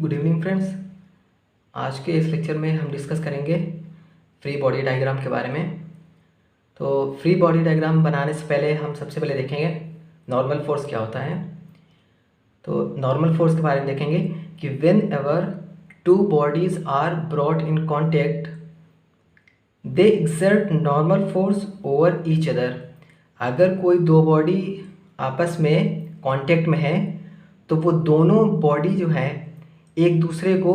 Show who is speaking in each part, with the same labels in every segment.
Speaker 1: Good evening friends. आज के इस लेक्चर में हम डिस्कस करेंगे फ्री बॉडी डायग्राम के बारे में। तो फ्री बॉडी डायग्राम बनाने से पहले हम सबसे पहले देखेंगे नॉर्मल फोर्स क्या होता है। तो नॉर्मल फोर्स के बारे में देखेंगे कि whenever two bodies are brought in contact they exert normal force over each other. अगर कोई दो बॉडी आपस में कांटेक्ट में है तो वो दोनों बॉडी जो है एक दूसरे को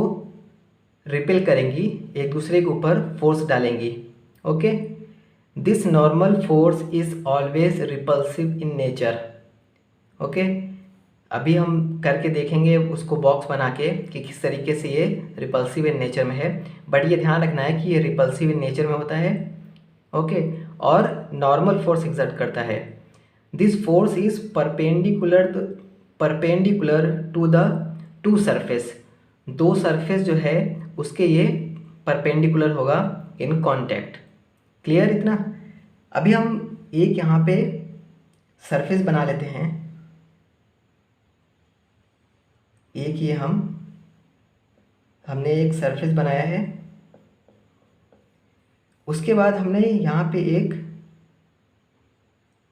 Speaker 1: रिपेल करेंगी, एक दूसरे के ऊपर फोर्स डालेंगी। Okay, this normal force is always repulsive in nature. Okay, अभी हम करके देखेंगे उसको बॉक्स बना के कि किस तरीके से ये रिपल्सिव इन नेचर में है। बट ये ध्यान रखना है कि ये रिपल्सिव इन नेचर में होता है। ओके, और नॉर्मल फोर्स एक्सर्ट करता है। This force is perpendicular to the to surface. दो सरफेस जो है उसके ये परपेंडिकुलर होगा इन कांटेक्ट। क्लियर इतना? अभी हम एक यहाँ पे सरफेस बना लेते हैं। एक ये हमने एक सरफेस बनाया है। उसके बाद हमने यहाँ पे एक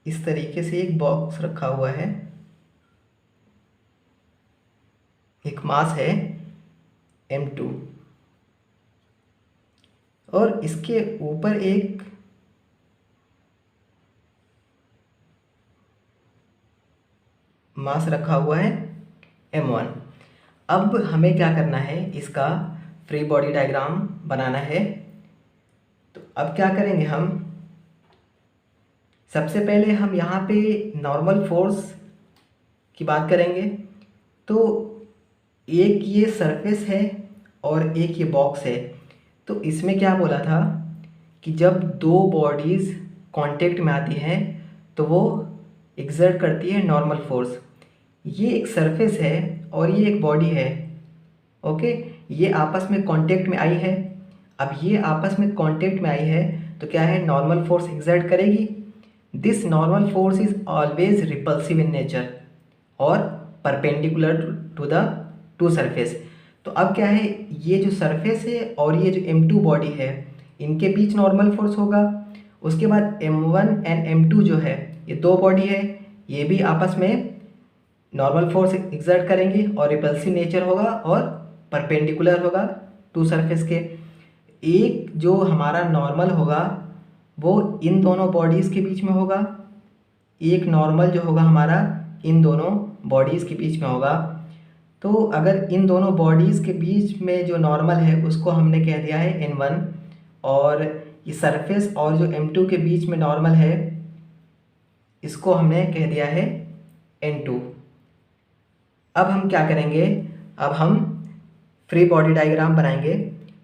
Speaker 1: इस तरीके से एक बॉक्स रखा हुआ है, एक मास है m2 और इसके ऊपर एक मास रखा हुआ है m1। अब हमें क्या करना है, इसका फ्री बॉडी डायग्राम बनाना है। तो अब क्या करेंगे हम, सबसे पहले हम यहाँ पे नॉर्मल फोर्स की बात करेंगे। तो एक ये सरफेस है और एक ये बॉक्स है। तो इसमें क्या बोला था कि जब दो बॉडीज़ कांटेक्ट में आती हैं तो वो एक्सर्ट करती है नॉर्मल फोर्स। ये एक सरफेस है और ये एक बॉडी है। ओके, ये आपस में कांटेक्ट में आई है। अब ये आपस में कांटेक्ट में आई है तो क्या है, नॉर्मल फोर्स एक्सर्ट करेगी। This normal force is always repulsive in nature और perpendicular to the to surface. तो अब क्या है, ये जो सरफेस है और ये जो m2 बॉडी है इनके बीच नॉर्मल फोर्स होगा। उसके बाद m1 एंड m2 जो है ये दो बॉडी है, ये भी आपस में नॉर्मल फोर्स एक्सर्ट करेंगे और रिपल्सिव नेचर होगा और परपेंडिकुलर होगा टू सरफेस के। एक जो हमारा नॉर्मल होगा वो इन दोनों बॉडीज़ के बीच में होगा, एक नॉर्मल जो होगा हमारा इन दोनों बॉडीज़ के बीच में होगा। तो अगर इन दोनों बॉडीज़ के बीच में जो नॉर्मल है उसको हमने कह दिया है n1 और ये सरफेस और जो m2 के बीच में नॉर्मल है इसको हमने कह दिया है n2। अब हम क्या करेंगे, अब हम फ्री बॉडी डायग्राम बनाएंगे।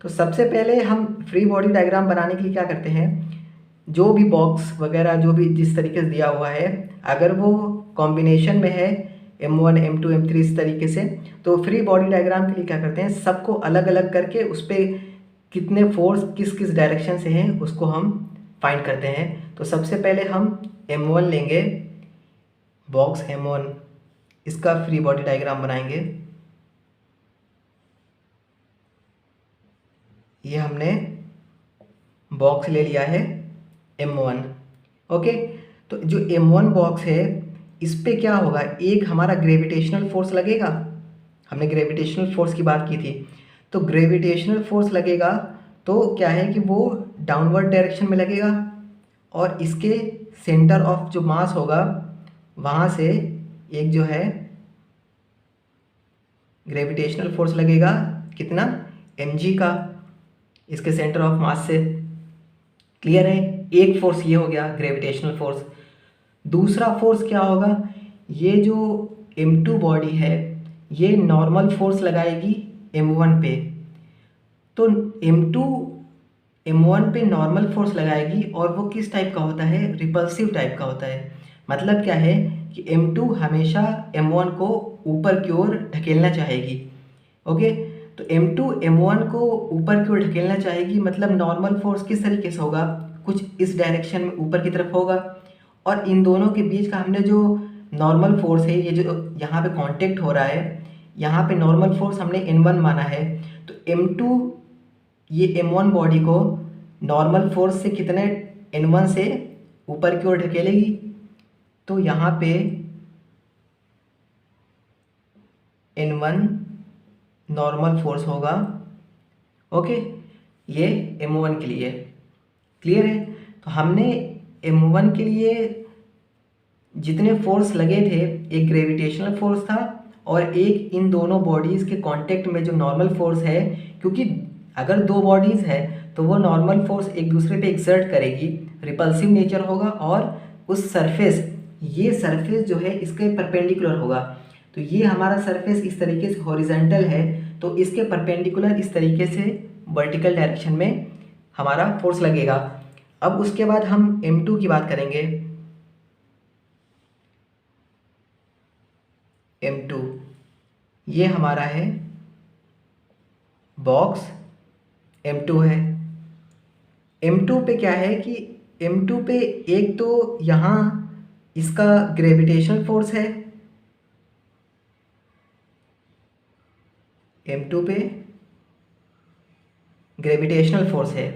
Speaker 1: तो सबसे पहले हम फ्री बॉडी डायग्राम बनाने के लिए क्या करते हैं, जो भी बॉक्स वगैरह जो भी जिस तरीके से दिया हुआ है अगर वो कॉम्बिनेशन में है m1 m2 m3 इस तरीके से, तो फ्री बॉडी डायग्राम के लिए क्या करते हैं, सबको अलग अलग करके उस पर कितने फोर्स किस किस डायरेक्शन से हैं उसको हम फाइंड करते हैं। तो सबसे पहले हम m1 लेंगे, बॉक्स m1, इसका फ्री बॉडी डायग्राम बनाएंगे। ये हमने बॉक्स ले लिया है m1। ओके, तो जो m1 बॉक्स है इस पे क्या होगा, एक हमारा ग्रेविटेशनल फोर्स लगेगा। हमने ग्रेविटेशनल फोर्स की बात की थी। तो ग्रेविटेशनल फोर्स लगेगा तो क्या है कि वो डाउनवर्ड डायरेक्शन में लगेगा और इसके सेंटर ऑफ जो मास होगा वहाँ से एक जो है ग्रेविटेशनल फोर्स लगेगा, कितना, mg का, इसके सेंटर ऑफ मास से। क्लियर है? एक फोर्स ये हो गया ग्रेविटेशनल फोर्स। दूसरा फोर्स क्या होगा, ये जो m2 बॉडी है ये नॉर्मल फोर्स लगाएगी m1 पे। तो m2 m1 पे नॉर्मल फोर्स लगाएगी और वो किस टाइप का होता है, रिपल्सिव टाइप का होता है। मतलब क्या है कि m2 हमेशा m1 को ऊपर की ओर ढकेलना चाहेगी। ओके, तो m2 m1 को ऊपर की ओर ढकेलना चाहेगी, मतलब नॉर्मल फोर्स किस तरीके से होगा, कुछ इस डायरेक्शन में ऊपर की तरफ होगा। और इन दोनों के बीच का हमने जो नॉर्मल फोर्स है, ये जो यहाँ पे कांटेक्ट हो रहा है, यहाँ पे नॉर्मल फोर्स हमने N1 माना है, तो M2 ये M1 बॉडी को नॉर्मल फोर्स से कितने N1 से ऊपर की ओर ढकेलेगी। तो यहाँ पे N1 नॉर्मल फोर्स होगा। ओके, ये M1 के लिए क्लियर है। तो हमने M1 के लिए जितने फोर्स लगे थे, एक ग्रेविटेशनल फोर्स था और एक इन दोनों बॉडीज़ के कांटेक्ट में जो नॉर्मल फोर्स है, क्योंकि अगर दो बॉडीज़ है तो वो नॉर्मल फोर्स एक दूसरे पे एक्सर्ट करेगी, रिपल्सिव नेचर होगा और उस सरफेस, ये सरफेस जो है इसके परपेंडिकुलर होगा। तो ये हमारा सरफेस इस तरीके से हॉरिजेंटल है, तो इसके परपेंडिकुलर इस तरीके से वर्टिकल डायरेक्शन में हमारा फोर्स लगेगा। अब उसके बाद हम M2 की बात करेंगे। M2 ये हमारा है बॉक्स, M2 है। M2 पे क्या है कि M2 पे एक तो यहाँ इसका ग्रेविटेशनल फोर्स है, M2 पे ग्रेविटेशनल फोर्स है।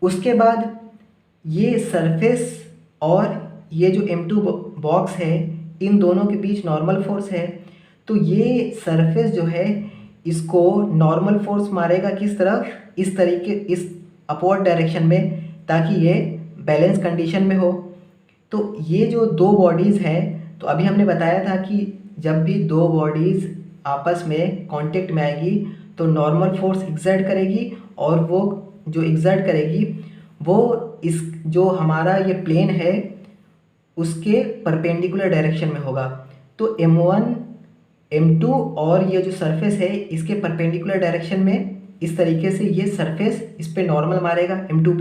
Speaker 1: उसके बाद ये सरफेस और ये जो M2 बॉक्स है, इन दोनों के बीच नॉर्मल फोर्स है। तो ये सरफेस जो है इसको नॉर्मल फोर्स मारेगा किस तरफ, इस तरीके, इस अपवर्ड डायरेक्शन में, ताकि ये बैलेंस कंडीशन में हो। तो ये जो दो बॉडीज़ हैं, तो अभी हमने बताया था कि जब भी दो बॉडीज़ आपस में कांटेक्ट में आएगी तो नॉर्मल फोर्स एक्सर्ट करेगी, और वो जो एक्सर्ट करेगी वो इस जो हमारा ये प्लेन है उसके परपेंडिकुलर डायरेक्शन में होगा। तो M1 M2 और ये जो सरफेस है इसके परपेंडिकुलर डायरेक्शन में इस तरीके से ये सरफेस इस पे नॉर्मल मारेगा M2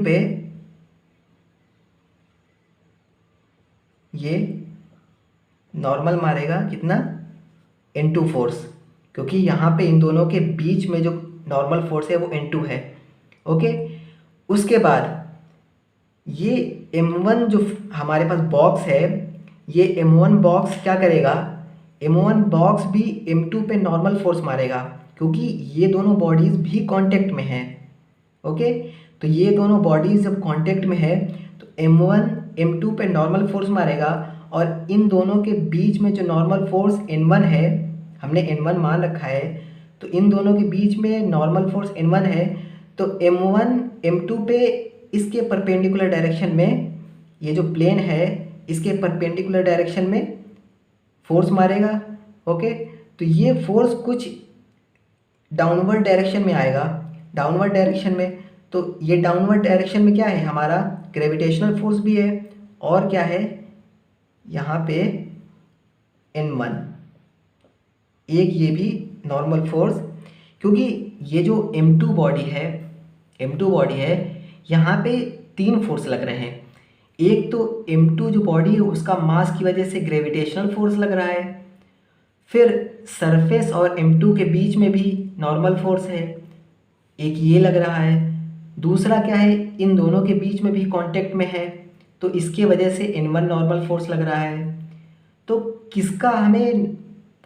Speaker 1: पे ये नॉर्मल मारेगा कितना, N2 फोर्स, क्योंकि यहाँ पे इन दोनों के बीच में जो नॉर्मल फोर्स है वो N2 है। ओके, उसके बाद ये M1 जो हमारे पास बॉक्स है, ये M1 बॉक्स क्या करेगा, M1 बॉक्स भी M2 पे नॉर्मल फोर्स मारेगा, क्योंकि ये दोनों बॉडीज़ भी कांटेक्ट में हैं। ओके, तो ये दोनों बॉडीज़ जब कांटेक्ट में है तो M1 M2 पे नॉर्मल फोर्स मारेगा, और इन दोनों के बीच में जो नॉर्मल फोर्स N1 है, हमने N1 मान रखा है, तो इन दोनों के बीच में नॉर्मल फोर्स N1 है। तो M1 M2 पे इसके परपेंडिकुलर डायरेक्शन में, ये जो प्लेन है इसके परपेंडिकुलर डायरेक्शन में फोर्स मारेगा। ओके, तो ये फोर्स कुछ डाउनवर्ड डायरेक्शन में आएगा, डाउनवर्ड डायरेक्शन में। तो ये डाउनवर्ड डायरेक्शन में क्या है, हमारा ग्रेविटेशनल फोर्स भी है, और क्या है यहाँ पे N1, एक ये भी नॉर्मल फोर्स, क्योंकि ये जो M2 बॉडी है यहाँ पे तीन फोर्स लग रहे हैं। एक तो M2 जो बॉडी है उसका मास की वजह से ग्रेविटेशनल फोर्स लग रहा है, फिर सरफेस और M2 के बीच में भी नॉर्मल फोर्स है, एक ये लग रहा है। दूसरा क्या है, इन दोनों के बीच में भी कांटेक्ट में है, तो इसके वजह से N1 नॉर्मल फोर्स लग रहा है। तो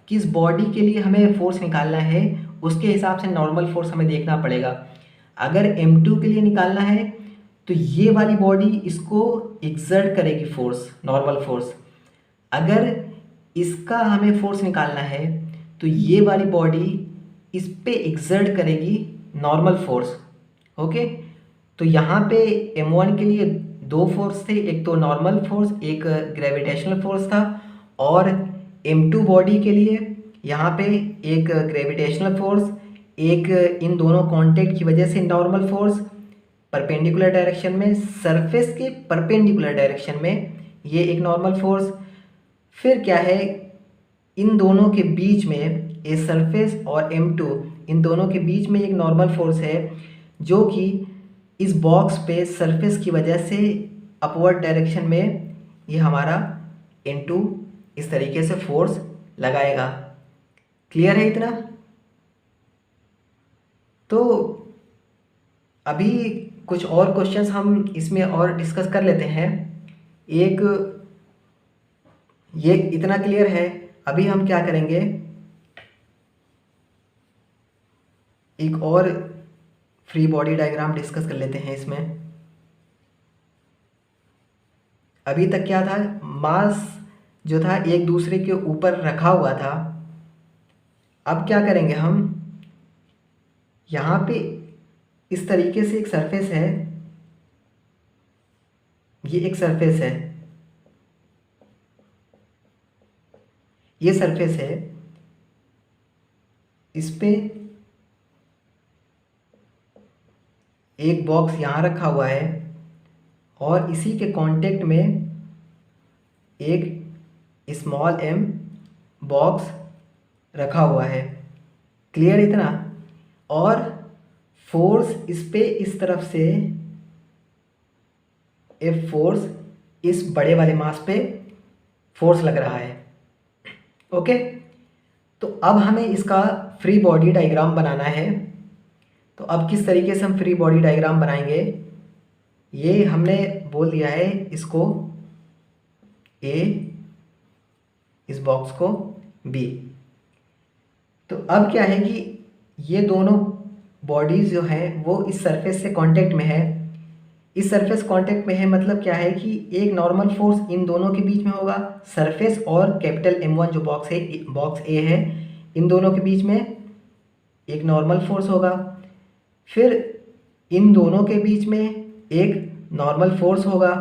Speaker 1: किस बॉडी के लिए हमें फोर्स निकालना है, उसके हिसाब से नॉर्मल फोर्स हमें देखना पड़ेगा। अगर M2 के लिए निकालना है तो ये वाली बॉडी इसको एक्सर्ट करेगी फोर्स, नॉर्मल फोर्स। अगर इसका हमें फोर्स निकालना है तो ये वाली बॉडी इस पे एक्सर्ट करेगी नॉर्मल फोर्स। ओके, तो यहाँ पे M1 के लिए दो फोर्स थे, एक तो नॉर्मल फोर्स, एक ग्रेविटेशनल फोर्स था, और M2 बॉडी के लिए यहाँ पे एक ग्रेविटेशनल फोर्स, एक इन दोनों कांटेक्ट की वजह से नॉर्मल फोर्स परपेंडिकुलर डायरेक्शन में, सरफेस के परपेंडिकुलर डायरेक्शन में ये एक नॉर्मल फोर्स। फिर क्या है, इन दोनों के बीच में, ये सरफेस और M2, इन दोनों के बीच में एक नॉर्मल फोर्स है, जो कि इस बॉक्स पे सरफेस की वजह से अपवर्ड डायरेक्शन में ये हमारा N2 इस तरीके से फोर्स लगाएगा। क्लियर है इतना? तो अभी कुछ और क्वेश्चंस हम इसमें और डिस्कस कर लेते हैं। एक ये इतना क्लियर है। अभी हम क्या करेंगे, एक और फ्री बॉडी डायग्राम डिस्कस कर लेते हैं इसमें। अभी तक क्या था, मास जो था एक दूसरे के ऊपर रखा हुआ था। अब क्या करेंगे हम, यहाँ पे इस तरीके से एक सरफेस है, ये एक सरफेस है, ये सरफेस है, इस पे एक बॉक्स यहाँ रखा हुआ है और इसी के कांटेक्ट में एक स्मॉल एम बॉक्स रखा हुआ है। क्लियर इतना? और फोर्स इस पे इस तरफ से एफ फोर्स इस बड़े वाले मास पे फोर्स लग रहा है। ओके, तो अब हमें इसका फ्री बॉडी डायग्राम बनाना है। तो अब किस तरीके से हम फ्री बॉडी डायग्राम बनाएंगे, ये हमने बोल दिया है, इसको ए, इस बॉक्स को बी। तो अब क्या है कि ये दोनों बॉडीज जो हैं वो इस सरफेस से कांटेक्ट में है। इस सरफेस कांटेक्ट में है मतलब क्या है कि एक नॉर्मल फोर्स इन दोनों के बीच में होगा, सरफेस और कैपिटल M1 जो बॉक्स है, बॉक्स ए है, इन दोनों के बीच में एक नॉर्मल फोर्स होगा। फिर इन दोनों के बीच में एक नॉर्मल फोर्स होगा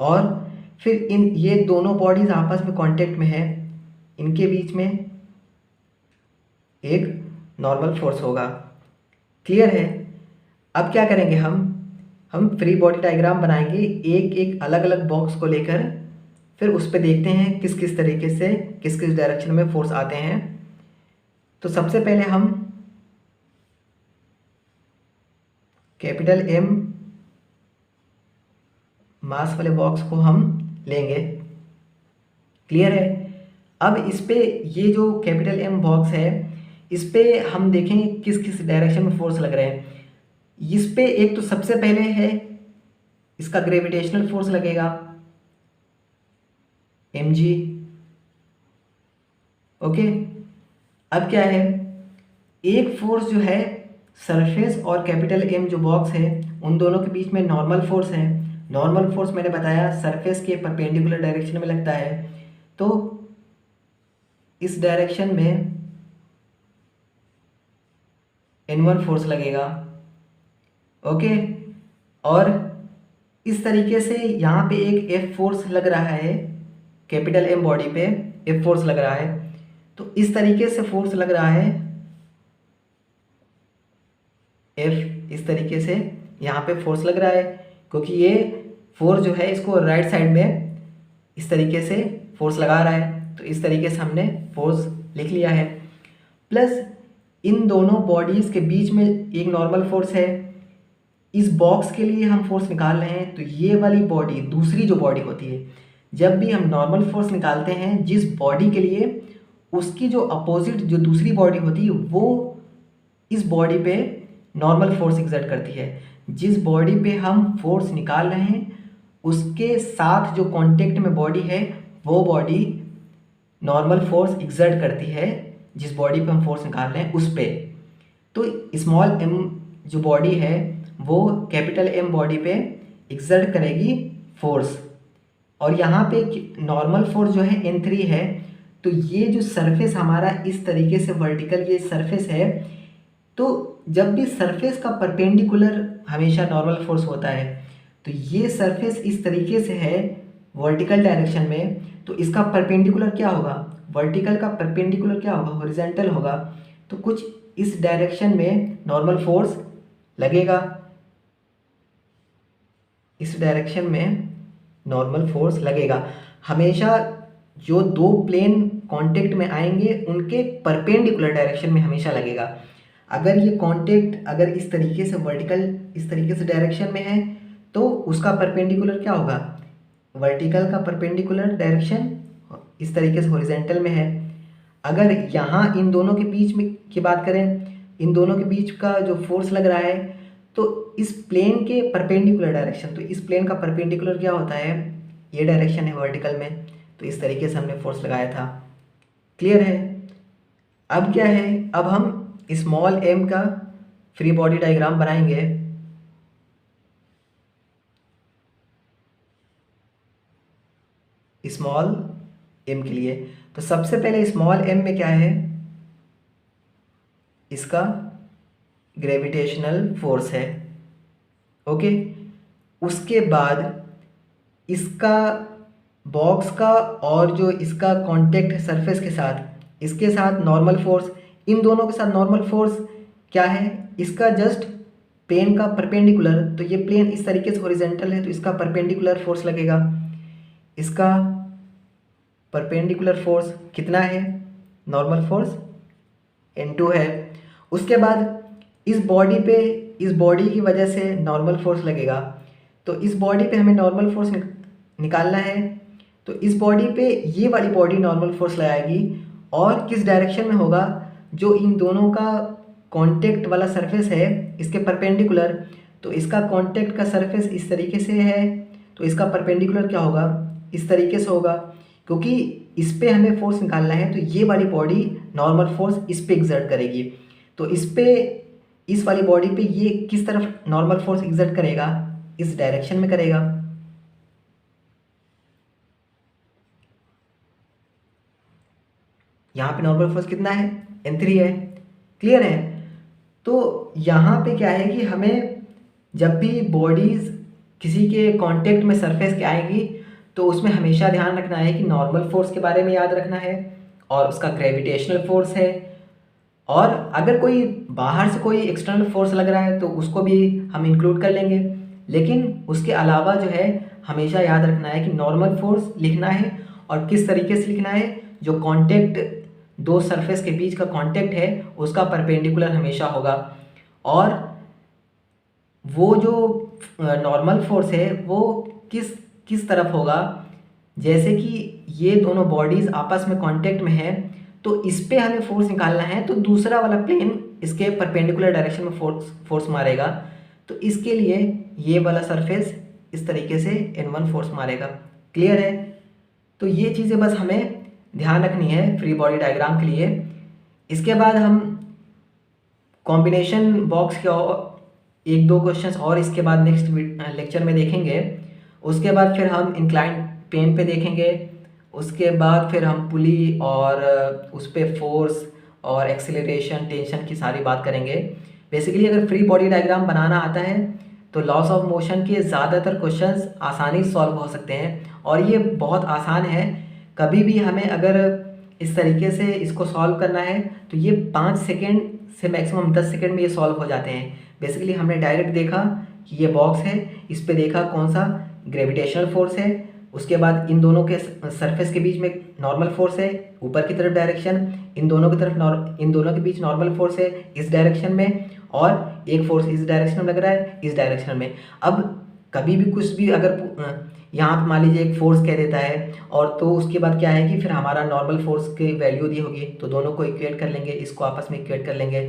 Speaker 1: और फिर इन ये दोनों बॉडीज आपस में कांटेक्ट में है, इनके बीच में एक नॉर्मल फोर्स होगा। क्लियर है? अब क्या करेंगे हम फ्री बॉडी डायग्राम बनाएंगे एक एक अलग अलग बॉक्स को लेकर, फिर उस पर देखते हैं किस किस तरीके से किस किस डायरेक्शन में फोर्स आते हैं। तो सबसे पहले हम कैपिटल M मास वाले बॉक्स को हम लेंगे। क्लियर है? अब इस पे ये जो कैपिटल M बॉक्स है, इस पे हम देखेंगे किस किस डायरेक्शन में फोर्स लग रहे हैं। इस पे एक तो सबसे पहले है इसका ग्रेविटेशनल फोर्स लगेगा mg। ओके, अब क्या है, एक फोर्स जो है सरफेस और कैपिटल M जो बॉक्स है उन दोनों के बीच में नॉर्मल फोर्स है। नॉर्मल फोर्स मैंने बताया सरफेस के परपेंडिकुलर डायरेक्शन में लगता है, तो इस डायरेक्शन में N1 फोर्स लगेगा। ओके, और इस तरीके से यहाँ पे एक F फोर्स लग रहा है, कैपिटल M बॉडी पे F फोर्स लग रहा है। तो इस तरीके से फोर्स लग रहा है F, इस तरीके से यहाँ पे फोर्स लग रहा है, क्योंकि ये फोर्स जो है इसको राइट साइड में इस तरीके से फोर्स लगा रहा है। तो इस तरीके से हमने फोर्स लिख लिया है। प्लस इन दोनों बॉडीज़ के बीच में एक नॉर्मल फोर्स है। इस बॉक्स के लिए हम फोर्स निकाल रहे हैं, तो ये वाली बॉडी, दूसरी जो बॉडी होती है, जब भी हम नॉर्मल फोर्स निकालते हैं जिस बॉडी के लिए, उसकी जो अपोजिट जो दूसरी बॉडी होती है वो इस बॉडी पे नॉर्मल फोर्स एक्सर्ट करती है। जिस बॉडी पे हम फोर्स निकाल रहे हैं उसके साथ जो कांटेक्ट में बॉडी है वो बॉडी नॉर्मल फोर्स एक्सर्ट करती है जिस बॉडी पे हम फोर्स निकाल रहे हैं उस पे। तो स्मॉल m जो बॉडी है वो कैपिटल M बॉडी पे एक्सर्ट करेगी फोर्स, और यहाँ पे नॉर्मल फोर्स जो है N3 है। तो ये जो सरफेस हमारा इस तरीके से वर्टिकल ये सरफेस है, तो जब भी सरफेस का परपेंडिकुलर हमेशा नॉर्मल फोर्स होता है, तो ये सरफेस इस तरीके से है वर्टिकल डायरेक्शन में, तो इसका परपेंडिकुलर क्या होगा, वर्टिकल का परपेंडिकुलर क्या होगा, हॉरिजॉन्टल होगा। तो कुछ इस डायरेक्शन में नॉर्मल फोर्स लगेगा, इस डायरेक्शन में नॉर्मल फोर्स लगेगा। हमेशा जो दो प्लेन कांटेक्ट में आएंगे उनके परपेंडिकुलर डायरेक्शन में हमेशा लगेगा। अगर ये कांटेक्ट अगर इस तरीके से वर्टिकल इस तरीके से डायरेक्शन में है तो उसका परपेंडिकुलर क्या होगा, वर्टिकल का परपेंडिकुलर डायरेक्शन इस तरीके से हॉरिजॉन्टल में है। अगर यहाँ इन दोनों के बीच में की बात करें, इन दोनों के बीच का जो फोर्स लग रहा है तो इस प्लेन के परपेंडिकुलर डायरेक्शन, तो इस प्लेन का परपेंडिकुलर क्या होता है, ये डायरेक्शन है वर्टिकल में, तो इस तरीके से हमने फोर्स लगाया था। क्लियर है? अब क्या है, अब हम स्मॉल m का फ्री बॉडी डायग्राम बनाएंगे। स्मॉल m के लिए तो सबसे पहले स्मॉल m में क्या है, इसका ग्रेविटेशनल फोर्स है। ओके, उसके बाद इसका बॉक्स का और जो इसका कांटेक्ट सरफेस के साथ, इसके साथ नॉर्मल फोर्स, इन दोनों के साथ नॉर्मल फोर्स क्या है, इसका जस्ट प्लेन का परपेंडिकुलर, तो ये प्लेन इस तरीके से हॉरिजॉन्टल है तो इसका परपेंडिकुलर फोर्स लगेगा। इसका परपेंडिकुलर फोर्स कितना है, नॉर्मल फोर्स N2 है। उसके बाद इस बॉडी पे, इस बॉडी की वजह से नॉर्मल फोर्स लगेगा, तो इस बॉडी पे हमें नॉर्मल फोर्स निकालना है। तो इस बॉडी पे ये वाली बॉडी नॉर्मल फोर्स लगाएगी और किस डायरेक्शन में होगा, जो इन दोनों का कांटेक्ट वाला सरफेस है इसके परपेंडिकुलर, तो इसका कांटेक्ट का सरफेस इस तरीके से है तो इसका परपेंडिकुलर क्या होगा, इस तरीके से होगा। क्योंकि इस पे हमें फोर्स निकालना है तो ये वाली बॉडी नॉर्मल फोर्स इस पे एक्सर्ट करेगी, तो इस पे, इस वाली बॉडी पे ये किस तरफ नॉर्मल फोर्स एक्सर्ट करेगा, इस डायरेक्शन में करेगा। यहाँ पे नॉर्मल फोर्स कितना है, N3 है। क्लियर है? तो यहाँ पे क्या है कि हमें जब भी बॉडीज किसी के कांटेक्ट में सरफेस के आएगी तो उसमें हमेशा ध्यान रखना है कि नॉर्मल फोर्स के बारे में याद रखना है और उसका ग्रेविटेशनल फोर्स है, और अगर कोई बाहर से कोई एक्सटर्नल फोर्स लग रहा है तो उसको भी हम इंक्लूड कर लेंगे। लेकिन उसके अलावा जो है हमेशा याद रखना है कि नॉर्मल फोर्स लिखना है और किस तरीके से लिखना है, जो कांटेक्ट दो सरफेस के बीच का कांटेक्ट है उसका परपेंडिकुलर हमेशा होगा, और वो जो नॉर्मल फोर्स है वो किस किस तरफ होगा। जैसे कि ये दोनों बॉडीज आपस में कांटेक्ट में है तो इस पे हमें फोर्स निकालना है, तो दूसरा वाला प्लेन इसके परपेंडिकुलर डायरेक्शन में फोर्स मारेगा, तो इसके लिए ये वाला सरफेस इस तरीके से N1 फोर्स मारेगा। क्लियर है? तो ये चीज़ें बस हमें ध्यान रखनी है फ्री बॉडी डायग्राम के लिए। इसके बाद हम कॉम्बिनेशन बॉक्स के एक दो क्वेश्चंस और इसके बाद नेक्स्ट लेक्चर में देखेंगे। उसके बाद फिर हम इंक्लाइंड प्लेन पे देखेंगे। उसके बाद फिर हम पुली और उस पर फोर्स और एक्सीलरेशन, टेंशन की सारी बात करेंगे। बेसिकली अगर फ्री बॉडी डायग्राम बनाना आता है तो लॉस ऑफ मोशन के ज़्यादातर क्वेश्चंस आसानी से सॉल्व हो सकते हैं, और ये बहुत आसान है। कभी भी हमें अगर इस तरीके से इसको सॉल्व करना है तो ये 5 सेकेंड से मैक्सिमम 10 सेकेंड में ये सॉल्व हो जाते हैं। बेसिकली हमने डायरेक्ट देखा कि ये बॉक्स है, इस पे देखा कौन सा ग्रेविटेशनल फोर्स है, उसके बाद इन दोनों के सरफेस के बीच में नॉर्मल फोर्स है ऊपर की तरफ डायरेक्शन, इन दोनों की तरफ इन दोनों के बीच नॉर्मल फोर्स है इस डायरेक्शन में, और एक फोर्स इस डायरेक्शन में लग रहा है इस डायरेक्शन में। अब कभी भी कुछ भी अगर यहाँ पर मान लीजिए एक फोर्स कह देता है, और तो उसके बाद क्या है कि फिर हमारा नॉर्मल फोर्स की वैल्यू दी होगी तो दोनों को इक्वेट कर लेंगे, इसको आपस में इक्वेट कर लेंगे,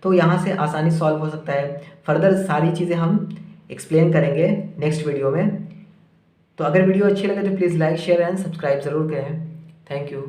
Speaker 1: तो यहाँ से आसानी सॉल्व हो सकता है। फर्दर सारी चीज़ें हम एक्सप्लेन करेंगे नेक्स्ट वीडियो में। तो अगर वीडियो अच्छी लगे तो please like, share and subscribe ज़रूर करें। Thank you.